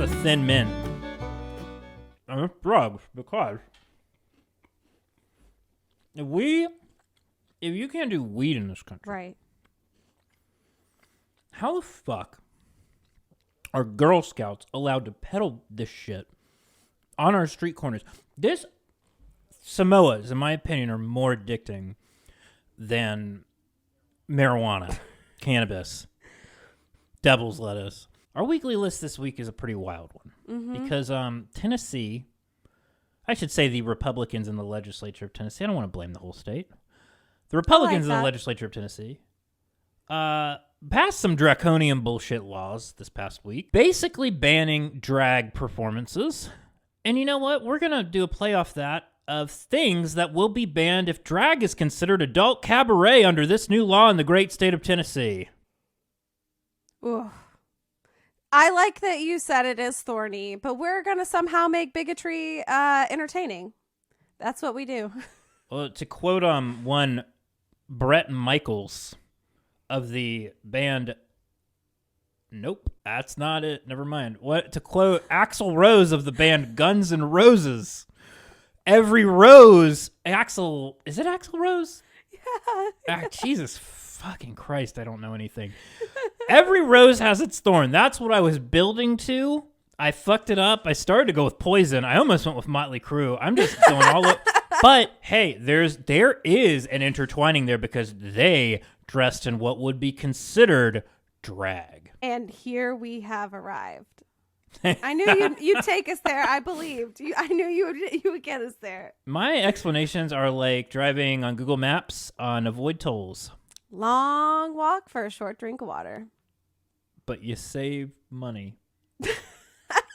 a thin mint. And it's drugs because if you can't do weed in this country, Right. how the fuck are Girl Scouts allowed to peddle this shit on our street corners? Samoas, in my opinion, are more addicting than marijuana, cannabis, devil's lettuce. Our weekly list this week is a pretty wild one because Tennessee, I should say the Republicans in the legislature of Tennessee. I don't want to blame the whole state. The Republicans in the legislature of Tennessee passed some draconian bullshit laws this past week, basically banning drag performances. And you know what? We're going to do a play off that of things that will be banned if drag is considered adult cabaret under this new law in the great state of Tennessee. Ooh. I like that you said it is thorny, but we're going to somehow make bigotry entertaining. That's what we do. Well, to quote one Brett Michaels of the band, nope, that's not it. Never mind. What to quote Axl Rose of the band Guns N' Roses? Every rose, Axl, is it Axl Rose? Yeah. Jesus fucking Christ, I don't know anything. Every rose has its thorn. That's what I was building to. I fucked it up. I started to go with Poison. I almost went with Motley Crue. I'm just going all over. But hey, there is an intertwining there because they dressed in what would be considered drag. And here we have arrived. I knew you'd take us there. I believed you. I knew you would get us there. My explanations are like driving on Google Maps on avoid tolls. Long walk for a short drink of water. But you save money.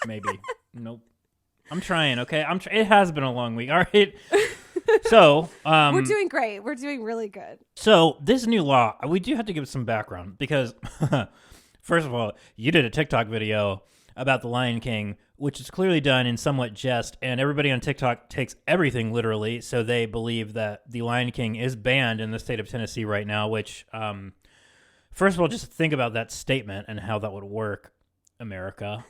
Maybe. Nope. I'm trying, okay? It has been a long week. All right. So, we're doing great. We're doing really good. So, this new law, we do have to give some background because first of all, you did a TikTok video about the Lion King, which is clearly done in somewhat jest, and everybody on TikTok takes everything literally, so they believe that the Lion King is banned in the state of Tennessee right now, which, first of all, just think about that statement and how that would work, America.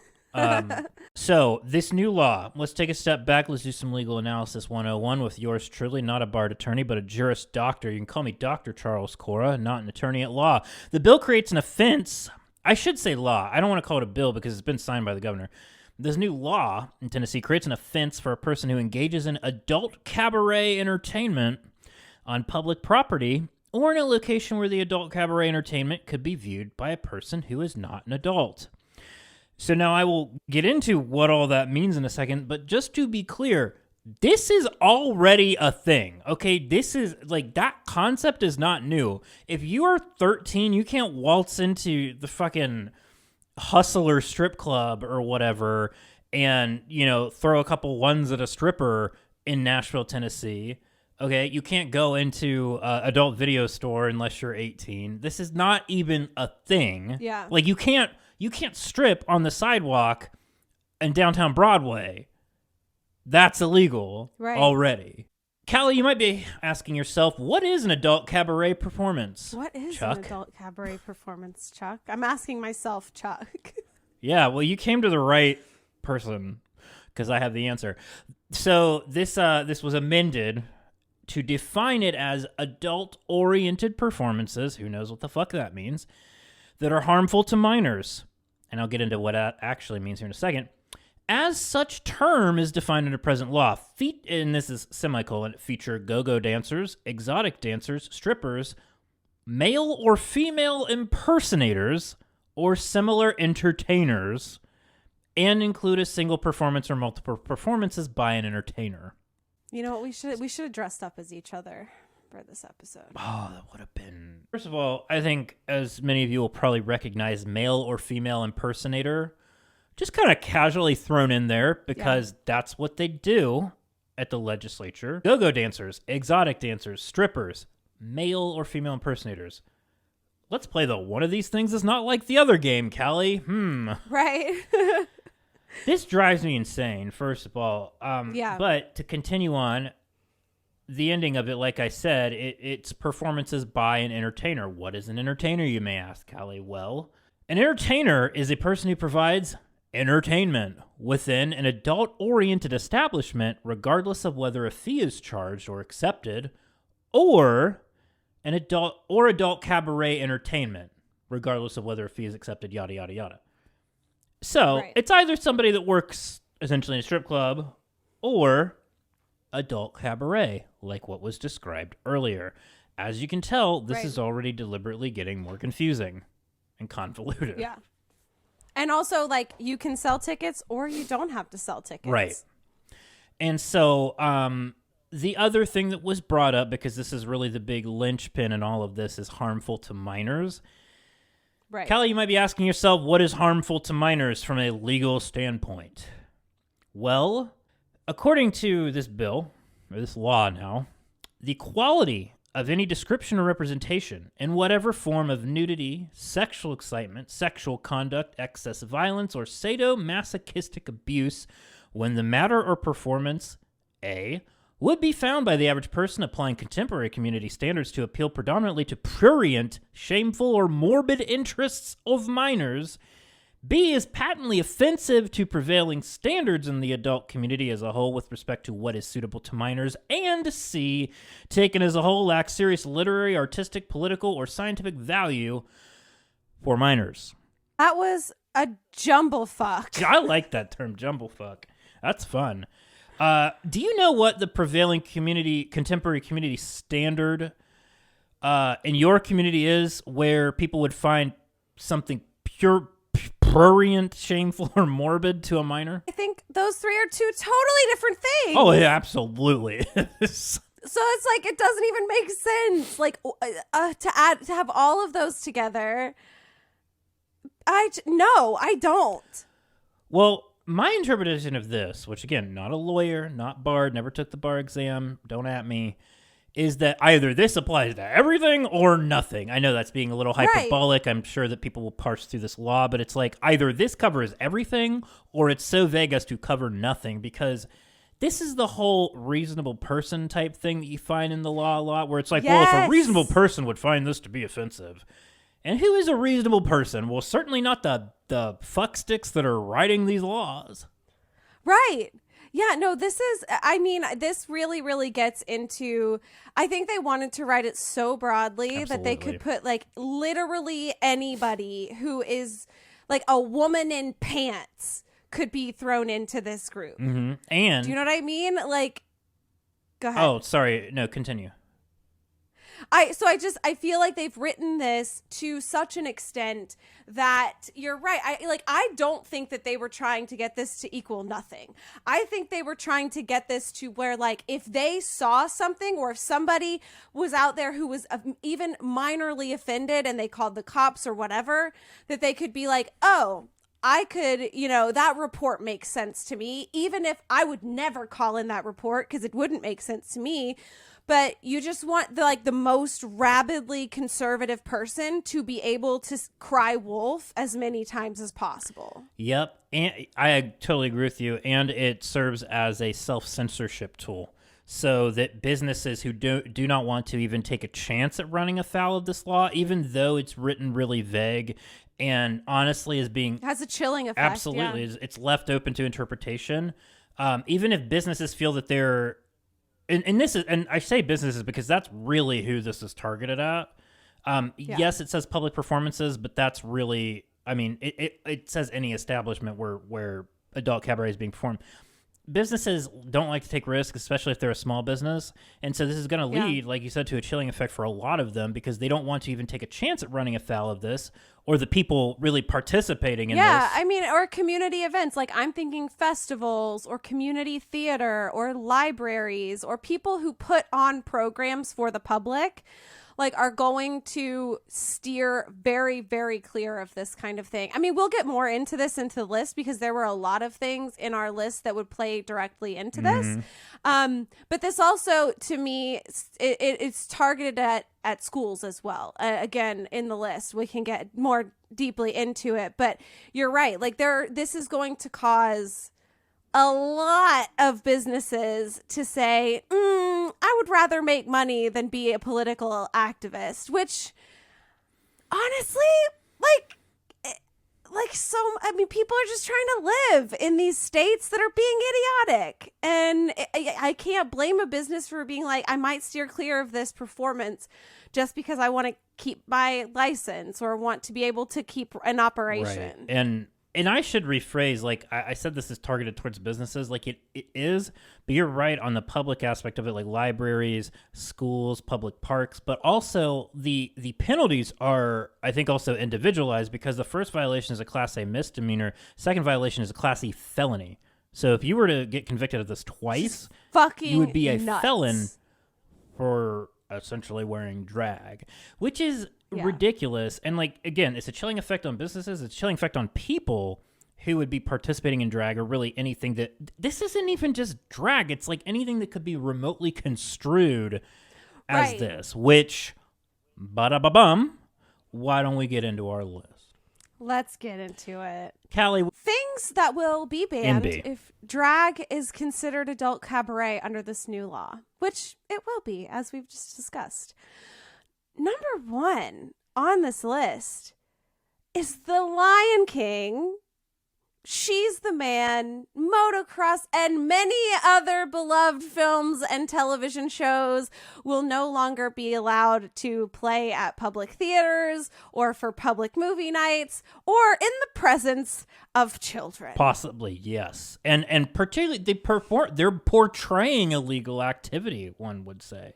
So, this new law, let's take a step back, let's do some legal analysis 101 with yours truly, not a barred attorney, but a juris doctor. You can call me Dr. Charles Cora, not an attorney at law. The bill creates an offense. I should say law. I don't want to call it a bill because it's been signed by the governor. This new law in Tennessee creates an offense for a person who engages in adult cabaret entertainment on public property or in a location where the adult cabaret entertainment could be viewed by a person who is not an adult. So now I will get into what all that means in a second, but just to be clear, this is already a thing, okay? This is, like, that concept is not new. If you are 13, you can't waltz into the fucking Hustler strip club or whatever and, you know, throw a couple ones at a stripper in Nashville, Tennessee, okay? You can't go into an adult video store unless you're 18. This is not even a thing. Yeah. Like, you can't strip on the sidewalk in downtown Broadway. That's illegal already. Callie, you might be asking yourself, what is an adult cabaret performance? What is Chuck? an adult cabaret performance, Chuck? I'm asking myself, Chuck. Yeah, well, you came to the right person because I have the answer. So this was amended to define it as adult-oriented performances, who knows what the fuck that means, that are harmful to minors. And I'll get into what that actually means here in a second. As such term is defined under present law, and this is semicolon, feature go-go dancers, exotic dancers, strippers, male or female impersonators, or similar entertainers, and include a single performance or multiple performances by an entertainer. You know what? We should have dressed up as each other for this episode. Oh, that would have been... First of all, I think, as many of you will probably recognize, male or female impersonator, just kind of casually thrown in there because that's what they do at the legislature. Go-go dancers, exotic dancers, strippers, male or female impersonators. Let's play the one of these things is not like the other game, Callie. Right. This drives me insane, first of all. But to continue on, the ending of it, like I said, it's performances by an entertainer. What is an entertainer, you may ask, Callie? Well, an entertainer is a person who provides entertainment within an adult-oriented establishment, regardless of whether a fee is charged or accepted, or an adult cabaret entertainment, regardless of whether a fee is accepted, yada, yada, yada. So it's either somebody that works essentially in a strip club or adult cabaret, like what was described earlier. As you can tell, this is already deliberately getting more confusing and convoluted. Yeah. And also, like, you can sell tickets or you don't have to sell tickets. Right. And so the other thing that was brought up, because this is really the big linchpin in all of this, is harmful to minors. Right. Callie, you might be asking yourself, what is harmful to minors from a legal standpoint? Well, according to this bill, or this law now, the quality of any description or representation in whatever form of nudity, sexual excitement, sexual conduct, excess violence, or sadomasochistic abuse when the matter or performance, A, would be found by the average person applying contemporary community standards to appeal predominantly to prurient, shameful, or morbid interests of minors, B, is patently offensive to prevailing standards in the adult community as a whole with respect to what is suitable to minors, and C, taken as a whole, lacks serious literary, artistic, political, or scientific value for minors. That was a jumblefuck. I like that term, jumblefuck. That's fun. Do you know what the prevailing contemporary community standard in your community is, where people would find something prurient, shameful, or morbid to a minor? I think those three are two totally different things. Oh, yeah, absolutely. So it's like, it doesn't even make sense. Like, to have all of those together. No, I don't. Well, my interpretation of this, which again, not a lawyer, not barred, never took the bar exam, don't at me, is that either this applies to everything or nothing. I know that's being a little hyperbolic. I'm sure that people will parse through this law, but it's like either this covers everything or it's so vague as to cover nothing, because this is the whole reasonable person type thing that you find in the law a lot, where it's like, well, if a reasonable person would find this to be offensive. And who is a reasonable person? Well, certainly not the fucksticks that are writing these laws. Right. Yeah, no, this really, really gets into, I think they wanted to write it so broadly that they could put, like, literally anybody who is, like, a woman in pants could be thrown into this group. Mm-hmm. And do you know what I mean? Like, go ahead. Oh, sorry. No, continue. I feel like they've written this to such an extent that you're right. I don't think that they were trying to get this to equal nothing. I think they were trying to get this to where, like, if they saw something, or if somebody was out there who was even minorly offended and they called the cops or whatever, that they could be like, oh, I could, that report makes sense to me, even if I would never call in that report because it wouldn't make sense to me. But you just want the most rabidly conservative person to be able to cry wolf as many times as possible. Yep. And I totally agree with you. And it serves as a self-censorship tool, so that businesses who do not want to even take a chance at running afoul of this law, even though it's written really vague and honestly is being... It has a chilling effect. Absolutely. Yeah. It's left open to interpretation. Even if businesses feel that they're... And I say businesses because that's really who this is targeted at. Yes, it says public performances, but that's really, I mean, it says any establishment where adult cabaret is being performed. Businesses don't like to take risks, especially if they're a small business. And so this is going to lead, like you said, to a chilling effect for a lot of them, because they don't want to even take a chance at running afoul of this, or the people really participating in this. Yeah, I mean, or community events. Like, I'm thinking festivals or community theater or libraries or people who put on programs for the public, like, are going to steer very, very clear of this kind of thing. I mean, we'll get more into the list, because there were a lot of things in our list that would play directly into this. But this also, to me, it's targeted at schools as well. Again, in the list, we can get more deeply into it. But you're right. Like, this is going to cause a lot of businesses to say, I would rather make money than be a political activist, which honestly, people are just trying to live in these states that are being idiotic. And I can't blame a business for being like, I might steer clear of this performance just because I want to keep my license or want to be able to keep an operation. Right. And I should rephrase, like, I said this is targeted towards businesses. Like, it is, but you're right on the public aspect of it, like libraries, schools, public parks. But also, the penalties are, I think, also individualized because the first violation is a Class A misdemeanor. Second violation is a Class E felony. So if you were to get convicted of this twice, you would be a felon for essentially wearing drag, which is ridiculous. And like, again, it's a chilling effect on businesses. It's a chilling effect on people who would be participating in drag or really anything that this isn't even just drag. It's like anything that could be remotely construed as this, which ba-da-ba-bum. Why don't we get into our list? Let's get into it. Callie. Things that will be banned if drag is considered adult cabaret under this new law, which it will be, as we've just discussed. Number 1 on this list is The Lion King, She's the Man, Motocross, and many other beloved films and television shows will no longer be allowed to play at public theaters or for public movie nights or in the presence of children. Possibly, yes. And particularly they're portraying illegal activity, one would say.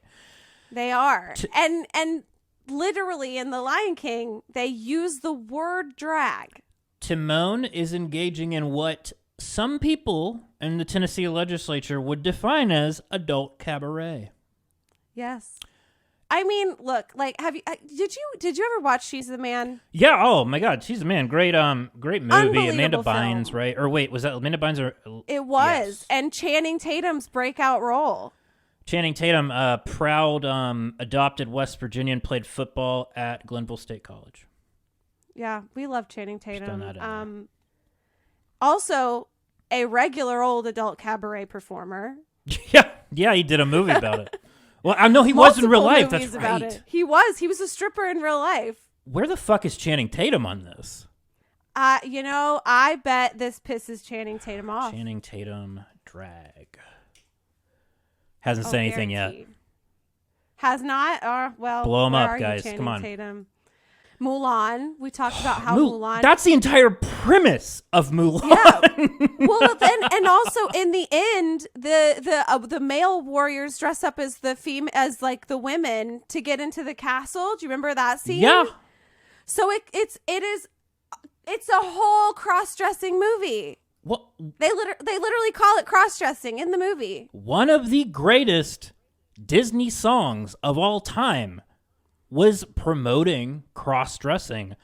They are. And literally in The Lion King, they use the word drag. Timon is engaging in what some people in the Tennessee legislature would define as adult cabaret. Yes. I mean, look, like, did you ever watch She's the Man? Yeah. Oh my God, She's the Man. Great movie. Amanda Bynes, film. right? Or wait, was that Amanda Bynes or? It was. Yes. And Channing Tatum's breakout role. Channing Tatum, proud adopted West Virginian, played football at Glenville State College. Yeah, we love Channing Tatum. That Also, a regular old adult cabaret performer. Yeah, he did a movie about it. Well, I know he was in real life. That's right. It. He was a stripper in real life. Where the fuck is Channing Tatum on this? I bet this pisses Channing Tatum off. Channing Tatum drag. Hasn't said anything guaranteed. Yet. Has not? Well, blow him up, you, guys. Channing Come on. Tatum? Mulan. We talked about how Mulan. That's the entire premise of Mulan. Yeah. Well, then, and also in the end, the male warriors dress up as as like the women to get into the castle. Do you remember that scene? Yeah. So it's a whole cross-dressing movie. What? They literally call it cross-dressing in the movie. One of the greatest Disney songs of all time was promoting cross-dressing.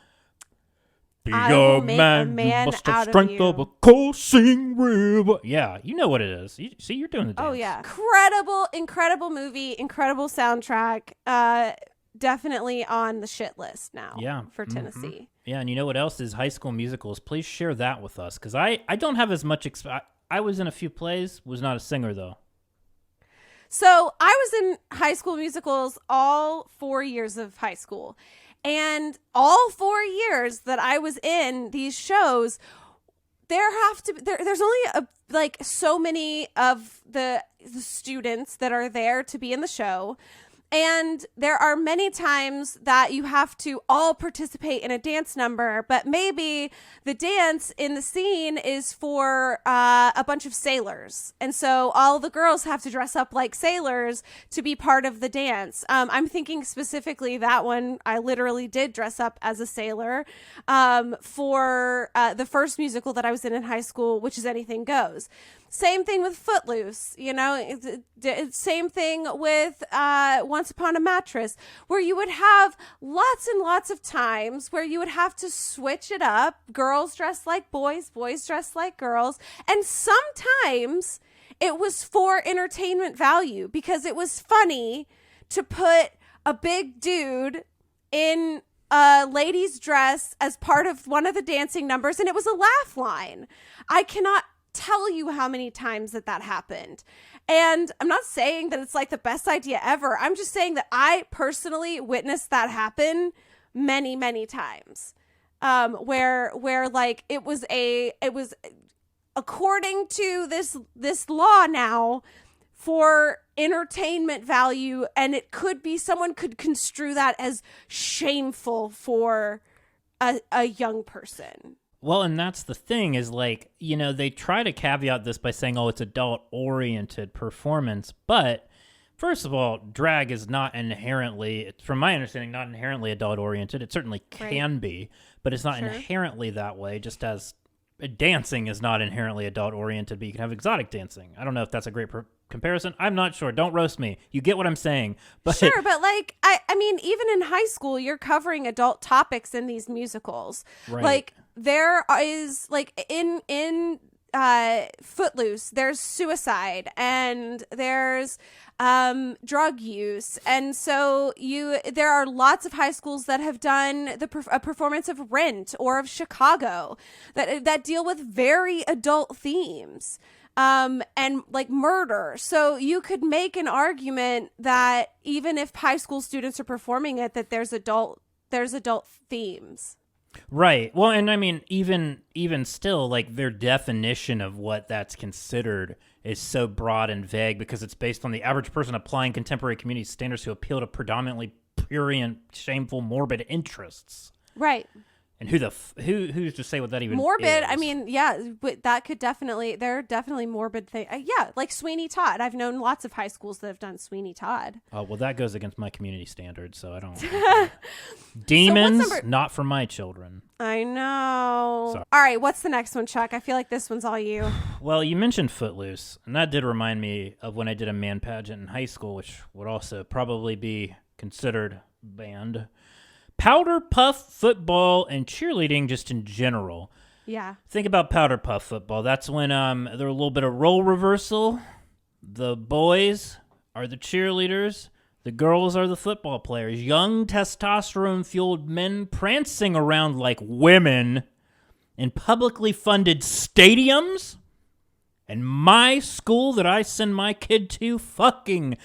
Be a man, you must have strength of a coursing river. Yeah, you know what it is. You're doing the dance. Oh, yeah. Incredible movie, incredible soundtrack. Definitely on the shit list now for Tennessee. Mm-hmm. Yeah, and you know what else is High School Musicals? Please share that with us, because I don't have as much I was in a few plays, was not a singer, though. So I was in High School Musicals all 4 years of high school. And all 4 years that I was in these shows, there's only so many of the students that are there to be in the show. And there are many times that you have to all participate in a dance number, but maybe the dance in the scene is for a bunch of sailors. And so all the girls have to dress up like sailors to be part of the dance. I'm thinking specifically that one, I literally did dress up as a sailor for the first musical that I was in high school, which is Anything Goes. Same thing with Footloose, same thing with Once Upon a Mattress, where you would have lots and lots of times where you would have to switch it up. Girls dressed like boys, boys dressed like girls. And sometimes it was for entertainment value because it was funny to put a big dude in a lady's dress as part of one of the dancing numbers, and it was a laugh line. I cannot tell you how many times that happened. And I'm not saying that it's like the best idea ever. I'm just saying that I personally witnessed that happen many, many times. where like it was according to this law now for entertainment value, and it could be someone could construe that as shameful for a young person. Well, and that's the thing is, like, you know, they try to caveat this by saying, oh, it's adult-oriented performance. But first of all, drag is not inherently, from my understanding, not inherently adult-oriented. It certainly can be, but it's not inherently that way, just as dancing is not inherently adult-oriented, but you can have exotic dancing. I don't know if that's a great comparison. I'm not sure. Don't roast me. You get what I'm saying. But sure, but like, I mean, even in high school, you're covering adult topics in these musicals. Right. Like, there is, like, in Footloose, there's suicide and there's drug use, and so there are lots of high schools that have done a performance of Rent or of Chicago that deal with very adult themes, and like murder. So you could make an argument that even if high school students are performing it, that there's adult themes. Right. Well, and I mean, even still, like, their definition of what that's considered is so broad and vague because it's based on the average person applying contemporary community standards to appeal to predominantly prurient, shameful, morbid interests. Right. And who's to say what that even morbid is? I mean, yeah, but that could definitely, there are definitely morbid things. Yeah, like Sweeney Todd. I've known lots of high schools that have done Sweeney Todd. Oh, well, that goes against my community standards, so I don't. Demons, so not for my children. I know. Sorry. All right, what's the next one, Chuck? I feel like this one's all you. Well, you mentioned Footloose, and that did remind me of when I did a man pageant in high school, which would also probably be considered banned. Powder puff football and cheerleading just in general. Yeah. Think about powder puff football. That's when there's a little bit of role reversal. The boys are the cheerleaders. The girls are the football players. Young testosterone-fueled men prancing around like women in publicly funded stadiums. And my school that I send my kid to, fucking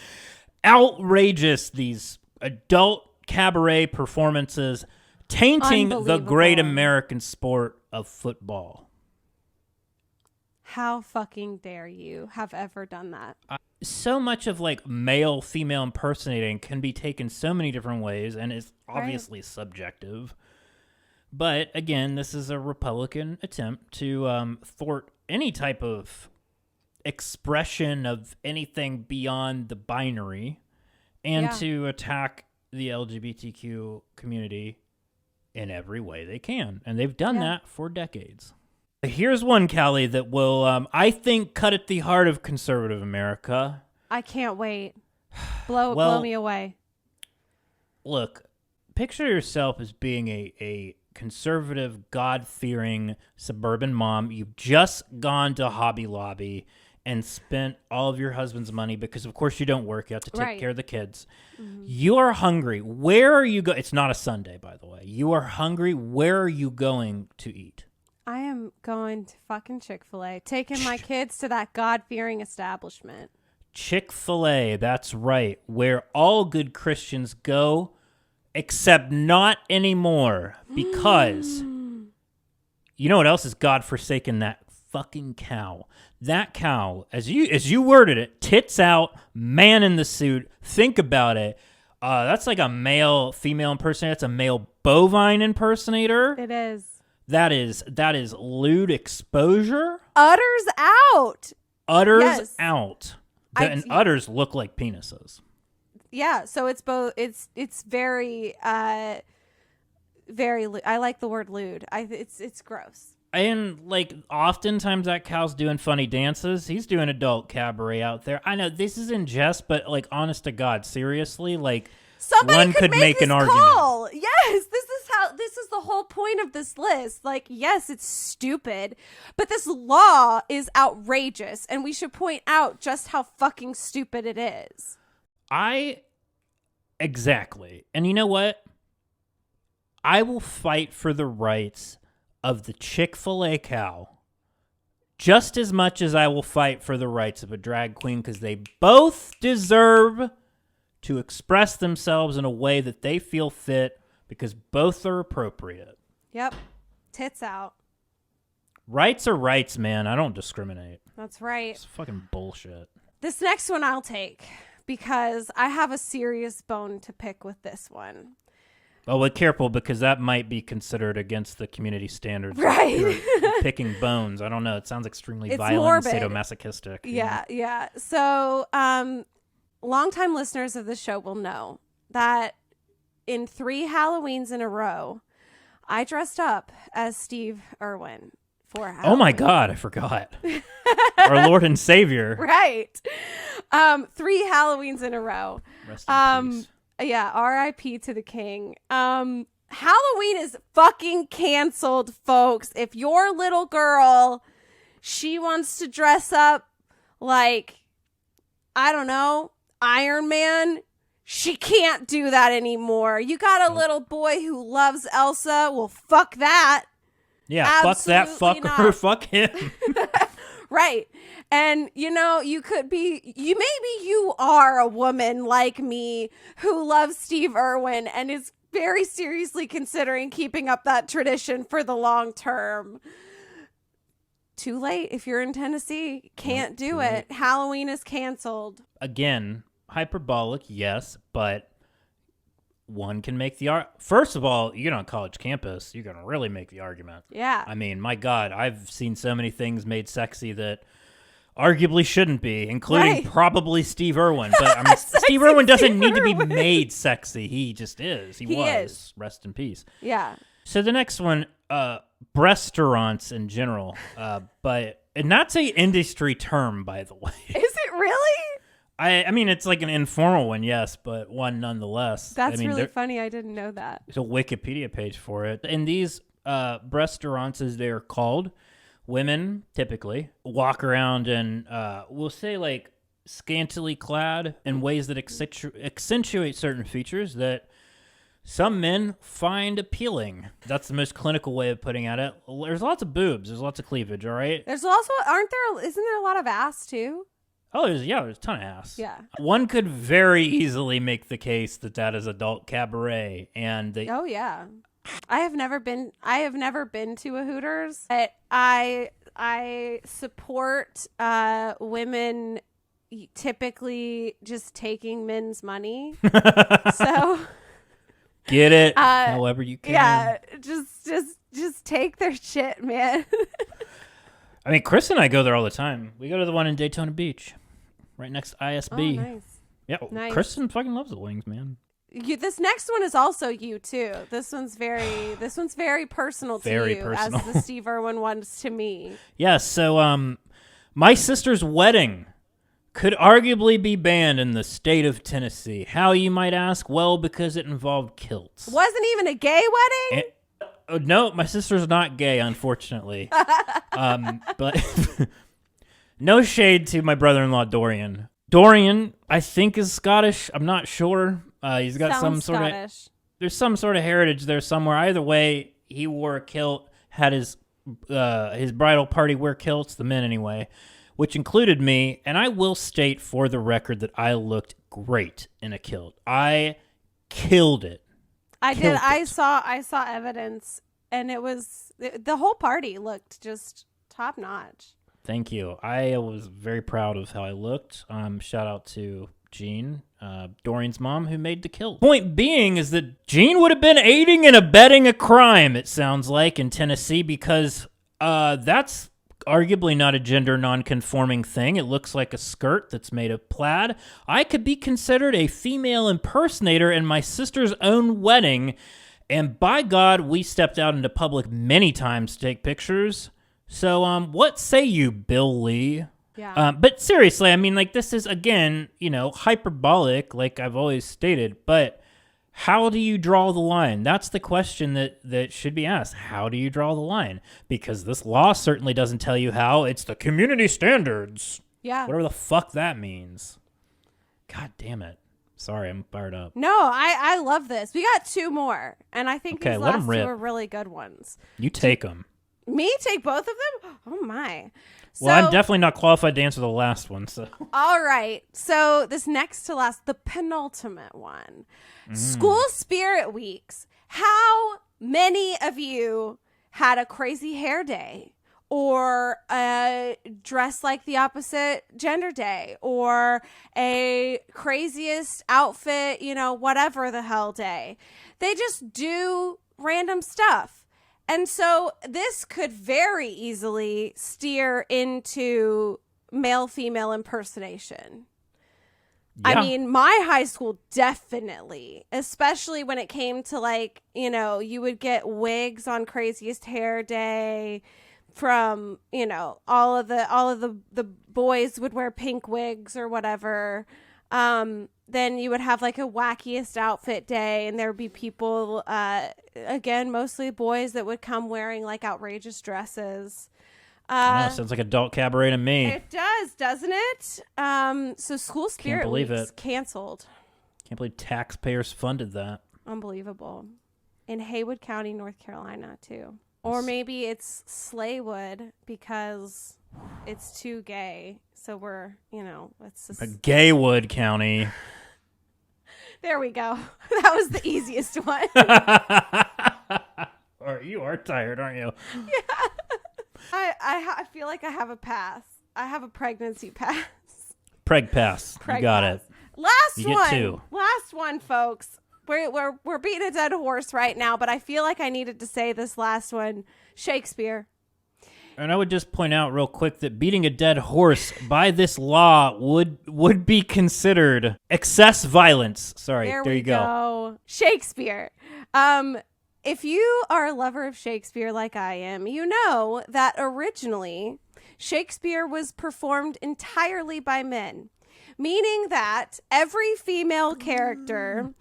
outrageous. These adult cabaret performances tainting the great American sport of football. How fucking dare you have ever done that? So much of like male female impersonating can be taken so many different ways and is obviously subjective. But again, this is a Republican attempt to thwart any type of expression of anything beyond the binary and to attack the LGBTQ community in every way they can. And they've done that for decades. Here's one, Callie, that will, I think, cut at the heart of conservative America. I can't wait. Blow me away. Look, picture yourself as being a conservative, God-fearing suburban mom. You've just gone to Hobby Lobby and spent all of your husband's money because, of course, you don't work. You have to take care of the kids. Mm-hmm. You are hungry. Where are you going? It's not a Sunday, by the way. You are hungry. Where are you going to eat? I am going to fucking Chik-fil-A, taking my kids to that God-fearing establishment. Chik-fil-A, that's right, where all good Christians go, except not anymore, because you know what else is God-forsaken? That fucking cow. That cow, as you worded it, tits out, man in the suit. Think about it. That's like a male female impersonator. That's a male bovine impersonator. It is. That is lewd exposure. Udders out. Udders out. And udders look like penises. Yeah, so it's both. It's very very. I like the word lewd. It's gross. And like oftentimes that cow's doing funny dances. He's doing adult cabaret out there. I know this is in jest, but like honest to God, seriously, like somebody one could make an call. argument. Yes, this is the whole point of this list. Like, yes, it's stupid, but this law is outrageous, and we should point out just how fucking stupid it is. Exactly. And you know what? I will fight for the rights of the Chick-fil-A cow just as much as I will fight for the rights of a drag queen, because they both deserve to express themselves in a way that they feel fit, because both are appropriate. Yep. Tits out. Rights are rights, man. I don't discriminate. That's right. It's fucking bullshit. This next one I'll take because I have a serious bone to pick with this one. Oh, but careful, because that might be considered against the community standards. Right. You're picking bones. I don't know. It sounds extremely violent morbid. and sadomasochistic. Yeah. So, longtime listeners of the show will know that in 3 Halloweens in a row, I dressed up as Steve Irwin for Halloween. Oh my God, I forgot. Our Lord and Savior. Right. 3 Halloweens in a row. Rest in peace. Yeah, R.I.P. to the king. Halloween is fucking canceled, folks. If your little girl, she wants to dress up like, I don't know, Iron Man, she can't do that anymore. You got a little boy who loves Elsa. Well, fuck that. Yeah, Absolutely fuck that, fuck her, fuck him. Right. And, you maybe you are a woman like me who loves Steve Irwin and is very seriously considering keeping up that tradition for the long term. Too late if you're in Tennessee. Can't do it. Halloween is canceled. Again, hyperbolic, yes, but one can make the argument. First of all, you get on college campus, you're going to really make the argument. Yeah. I mean, my God, I've seen so many things made sexy that arguably shouldn't be, including probably Steve Irwin. But I mean, Steve Irwin doesn't need to be made sexy. He just is. He was. Is. Rest in peace. Yeah. So the next one, restaurants in general, but and that's a industry term, by the way. Is it really? I mean, it's like an informal one, yes, but one nonetheless. That's I mean, really funny. I didn't know that. There's a Wikipedia page for it. And these restaurants, as they're called, women typically walk around and we'll say like scantily clad in ways that accentuate certain features that some men find appealing. That's the most clinical way of putting it. There's lots of boobs. There's lots of cleavage, all right? There's also, isn't there a lot of ass too? Oh, there's a ton of ass. Yeah. One could very easily make the case that is adult cabaret. And oh, yeah. I have never been to a Hooters, but I support women typically just taking men's money. So get it however you can. Yeah, just take their shit, man. I mean, Chris and I go there all the time. We go to the one in Daytona Beach, right next to ISB. Oh, nice. Yeah, nice. Kristen fucking loves the wings, man. This next one is also you too. This one's very personal to you, personal. as the Steve Irwin one's to me. Yes. So, my sister's wedding could arguably be banned in the state of Tennessee. How, you might ask? Well, because it involved kilts. Wasn't even a gay wedding? No, my sister's not gay, unfortunately. But no shade to my brother-in-law, Dorian. Dorian, I think, is Scottish. I'm not sure. He's got there's some sort of heritage there somewhere. Either way, he wore a kilt, had his bridal party wear kilts, the men anyway, which included me. And I will state for the record that I looked great in a kilt. I killed it. I did. I saw evidence, and the whole party looked just top notch. Thank you. I was very proud of how I looked. Shout out to Jean, Dorian's mom, who made the kilt. Point being is that Jean would have been aiding and abetting a crime, it sounds like, in Tennessee, because that's arguably not a gender non-conforming thing. It looks like a skirt that's made of plaid. I could be considered a female impersonator in my sister's own wedding, and by God, we stepped out into public many times to take pictures. So, what say you, Bill Lee? Yeah. But seriously, I mean, like, this is, again, hyperbolic, like I've always stated, but how do you draw the line? That's the question that should be asked. How do you draw the line? Because this law certainly doesn't tell you how. It's the community standards. Yeah. Whatever the fuck that means. God damn it. Sorry, I'm fired up. No, I love this. We got 2 more, and I think these last 2 are really good ones. You take them. Me take both of them? Oh, my. Well, I'm definitely not qualified to answer the last one. So. All right. So this next to last, the penultimate one. School Spirit Weeks. How many of you had a crazy hair day, or a dress like the opposite gender day, or a craziest outfit, whatever the hell day. They just do random stuff. And so this could very easily steer into male-female impersonation. Yeah. I mean, my high school definitely, especially when it came to you would get wigs on craziest hair day from, all of the boys would wear pink wigs or whatever. Then you would have a wackiest outfit day, and there would be people, again, mostly boys, that would come wearing outrageous dresses. Sounds like adult cabaret to me. It does, doesn't it? So School Spirit Week's canceled. Can't believe taxpayers funded that. Unbelievable. In Haywood County, North Carolina, too. Or maybe it's Slaywood because it's too gay. So we're, it's just... Gaywood County. There we go. That was the easiest one. You are tired, aren't you? Yeah. I feel like I have a pass. I have a pregnancy pass. Preg pass. You got it. Last one, folks. We're beating a dead horse right now, but I feel like I needed to say this last one. Shakespeare. And I would just point out real quick that beating a dead horse by this law would be considered excess violence. Sorry, there you go. Shakespeare. If you are a lover of Shakespeare like I am, you know that originally Shakespeare was performed entirely by men, meaning that every female character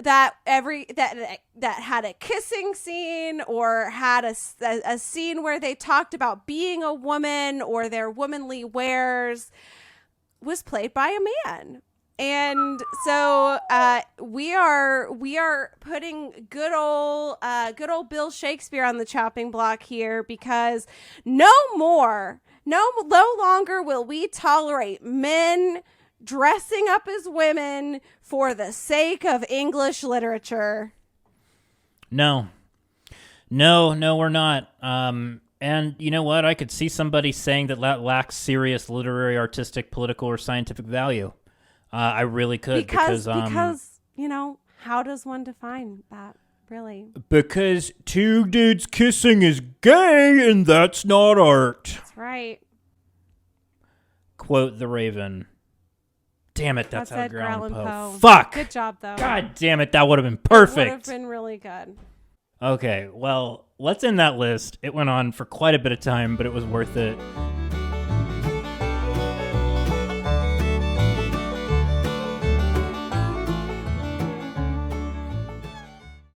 that had a kissing scene or had a scene where they talked about being a woman or their womanly wares was played by a man. And so we are putting good old Bill Shakespeare on the chopping block here, because no longer will we tolerate men dressing up as women for the sake of English literature. No, we're not. And you know what? I could see somebody saying that lacks serious literary, artistic, political, or scientific value. I really could because how does one define that, really? Because two dudes kissing is gay, and that's not art. That's right. Quote the Raven. Damn it, that's Edgar Allan Poe. Fuck! Good job, though. God damn it, that would have been perfect. Would have been really good. Okay, well, let's end that list. It went on for quite a bit of time, but it was worth it.